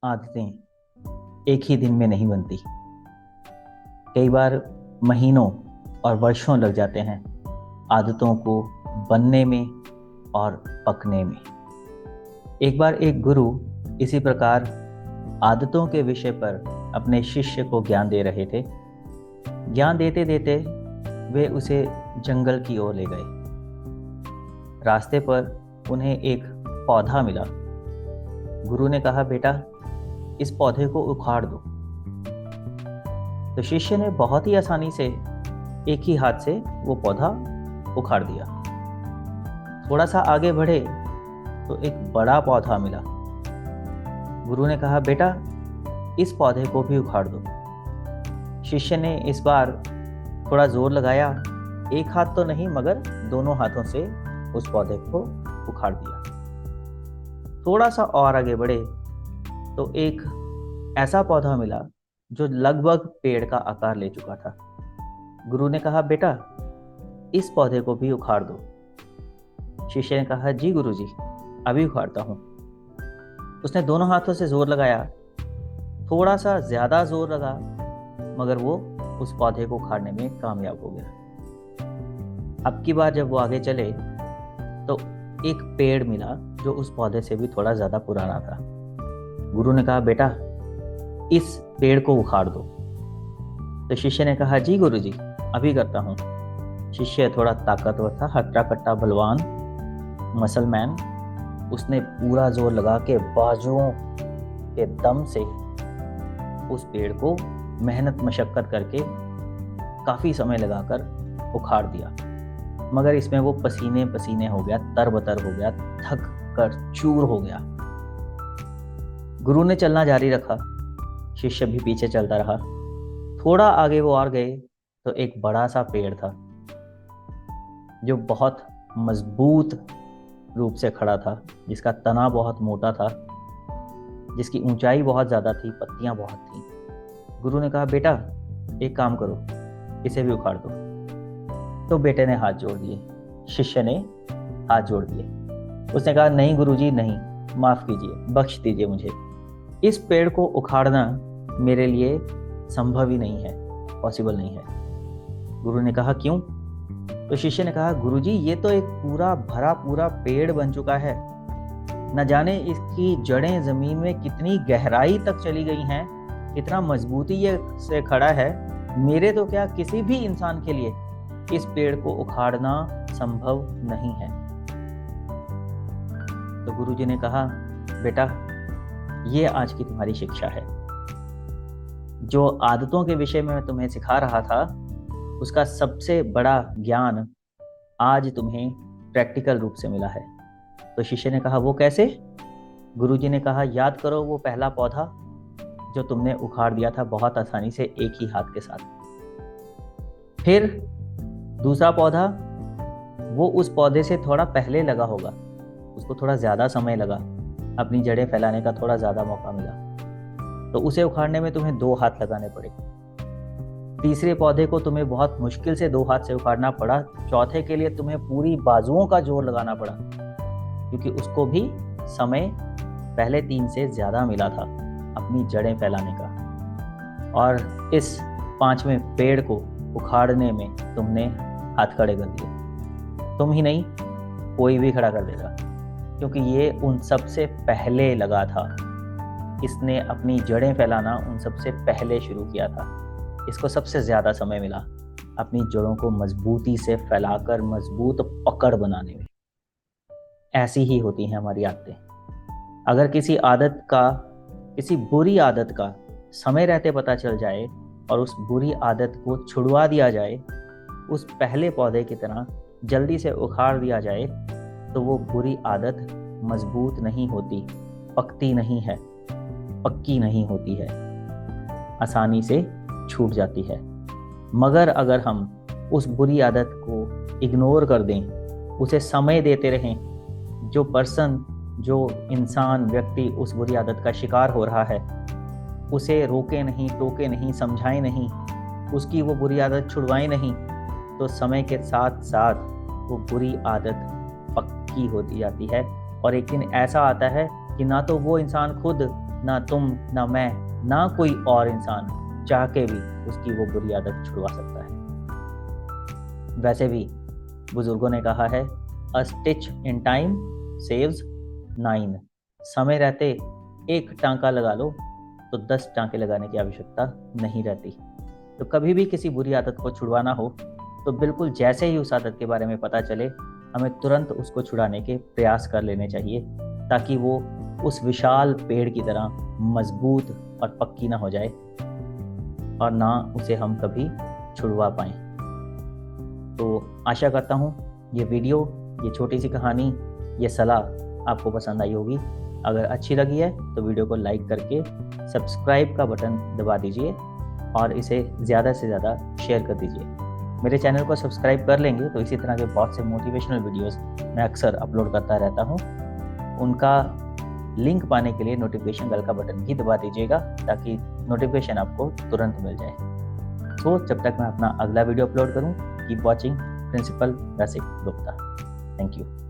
आदतें एक ही दिन में नहीं बनती। कई बार महीनों और वर्षों लग जाते हैं आदतों को बनने में और पकने में। एक बार एक गुरु इसी प्रकार आदतों के विषय पर अपने शिष्य को ज्ञान दे रहे थे। ज्ञान देते देते वे उसे जंगल की ओर ले गए। रास्ते पर उन्हें एक पौधा मिला। गुरु ने कहा, बेटा, इस पौधे को उखाड़ दो। तो शिष्य ने बहुत ही आसानी से एक ही हाथ से वो पौधा उखाड़ दिया। थोड़ा सा आगे बढ़े तो एक बड़ा पौधा मिला। गुरु ने कहा, बेटा, इस पौधे को भी उखाड़ दो। शिष्य ने इस बार थोड़ा जोर लगाया, एक हाथ तो नहीं मगर दोनों हाथों से उस पौधे को उखाड़ दिया। थोड़ा सा और आगे बढ़े तो एक ऐसा पौधा मिला जो लगभग पेड़ का आकार ले चुका था। गुरु ने कहा, बेटा, इस पौधे को भी उखाड़ दो। शिष्य ने कहा, जी गुरुजी, अभी उखाड़ता हूं। उसने दोनों हाथों से जोर लगाया, थोड़ा सा ज्यादा जोर लगा मगर वो उस पौधे को उखाड़ने में कामयाब हो गया। अब की बार जब वो आगे चले तो एक पेड़ मिला जो उस पौधे से भी थोड़ा ज्यादा पुराना था। गुरु ने कहा, बेटा, इस पेड़ को उखाड़ दो। तो शिष्य ने कहा, जी गुरुजी, अभी करता हूं। शिष्य थोड़ा ताकतवर था, हट्टा कट्टा बलवान, मसल मैन। उसने पूरा जोर लगा के बाजुओं के दम से उस पेड़ को मेहनत मशक्कत करके काफी समय लगाकर उखाड़ दिया। मगर इसमें वो पसीने पसीने हो गया, तरबतर हो गया, थक कर चूर हो गया। गुरु ने चलना जारी रखा, शिष्य भी पीछे चलता रहा। थोड़ा आगे वो और गए तो एक बड़ा सा पेड़ था जो बहुत मजबूत रूप से खड़ा था, जिसका तना बहुत मोटा था, जिसकी ऊंचाई बहुत ज्यादा थी, पत्तियां बहुत थी। गुरु ने कहा, बेटा, एक काम करो, इसे भी उखाड़ दो। तो बेटे ने हाथ जोड़ दिए, शिष्य ने हाथ जोड़ दिए। उसने कहा, नहीं गुरुजी, नहीं, माफ कीजिए, बख्श दीजिए मुझे। इस पेड़ को उखाड़ना मेरे लिए संभव ही नहीं है, पॉसिबल नहीं है। गुरु ने कहा, क्यों? तो शिष्य ने कहा, गुरुजी, ये तो एक पूरा भरा पूरा पेड़ बन चुका है। न जाने इसकी जड़ें जमीन में कितनी गहराई तक चली गई हैं, कितना मजबूती ये से खड़ा है। मेरे तो क्या, किसी भी इंसान के लिए इस पेड़ को उखाड़ना संभव नहीं है। तो गुरुजी ने कहा, बेटा, ये आज की तुम्हारी शिक्षा है। जो आदतों के विषय में मैं तुम्हें सिखा रहा था, उसका सबसे बड़ा ज्ञान आज तुम्हें प्रैक्टिकल रूप से मिला है। तो शिष्य ने कहा, वो कैसे? गुरुजी ने कहा, याद करो वो पहला पौधा जो तुमने उखाड़ दिया था बहुत आसानी से एक ही हाथ के साथ। फिर दूसरा पौधा, वो उस पौधे से थोड़ा पहले लगा होगा, उसको थोड़ा ज्यादा समय लगा, अपनी जड़ें फैलाने का थोड़ा ज्यादा मौका मिला, तो उसे उखाड़ने में तुम्हें 2 हाथ लगाने पड़े। तीसरे पौधे को तुम्हें बहुत मुश्किल से 2 हाथ से उखाड़ना पड़ा। चौथे के लिए तुम्हें पूरी बाजुओं का जोर लगाना पड़ा, क्योंकि उसको भी समय पहले 3 से ज्यादा मिला था अपनी जड़ें फैलाने का। और इस 5वें पेड़ को उखाड़ने में तुमने हाथ खड़े कर दिए। तुम ही नहीं, कोई भी खड़ा कर देगा, क्योंकि ये उन सबसे पहले लगा था। इसने अपनी जड़ें फैलाना उन सबसे पहले शुरू किया था। इसको सबसे ज्यादा समय मिला अपनी जड़ों को मजबूती से फैलाकर मजबूत पकड़ बनाने में। ऐसी ही होती हैं हमारी आदतें। अगर किसी आदत का, किसी बुरी आदत का समय रहते पता चल जाए और उस बुरी आदत को छुड़वा दिया जाए, उस पहले पौधे की तरह जल्दी से उखाड़ दिया जाए, तो वो बुरी आदत मजबूत नहीं होती, पकती नहीं है, पक्की नहीं होती है, आसानी से छूट जाती है। मगर अगर हम उस बुरी आदत को इग्नोर कर दें, उसे समय देते रहें, जो पर्सन, जो इंसान, व्यक्ति उस बुरी आदत का शिकार हो रहा है, उसे रोके नहीं, टोके नहीं, समझाएं नहीं, उसकी वो बुरी आदत छुड़वाएं नहीं, तो समय के साथ साथ वो बुरी आदत पक्की होती जाती है। और एक दिन ऐसा आता है कि ना तो वो इंसान खुद ना तुम, ना मैं, ना कोई और इंसान चाह के भी उसकी वो बुरी आदत छुड़वा सकता है। वैसे भी बुजुर्गों ने कहा है, अ स्टिच इन टाइम सेव्स 9। समय रहते एक टांका लगा लो तो 10 टांके लगाने की आवश्यकता नहीं रहती। तो कभी भी किसी बुरी आदत को छुड़वाना हो तो बिल्कुल जैसे ही उस आदत के बारे में पता चले, हमें तुरंत उसको छुड़ाने के प्रयास कर लेने चाहिए, ताकि वो उस विशाल पेड़ की तरह मजबूत और पक्की ना हो जाए और ना उसे हम कभी छुड़वा पाएं। तो आशा करता हूँ ये वीडियो, ये छोटी सी कहानी, ये सलाह आपको पसंद आई होगी। अगर अच्छी लगी है तो वीडियो को लाइक करके सब्सक्राइब का बटन दबा दीजिए और इसे ज़्यादा से ज़्यादा शेयर कर दीजिए। मेरे चैनल को सब्सक्राइब कर लेंगे तो इसी तरह के बहुत से मोटिवेशनल वीडियोस मैं अक्सर अपलोड करता रहता हूँ। उनका लिंक पाने के लिए नोटिफिकेशन बेल का बटन भी दबा दीजिएगा, ताकि नोटिफिकेशन आपको तुरंत मिल जाए। तो जब तक मैं अपना अगला वीडियो अपलोड करूँ, keep watching principal Rasik Gupta. Thank you.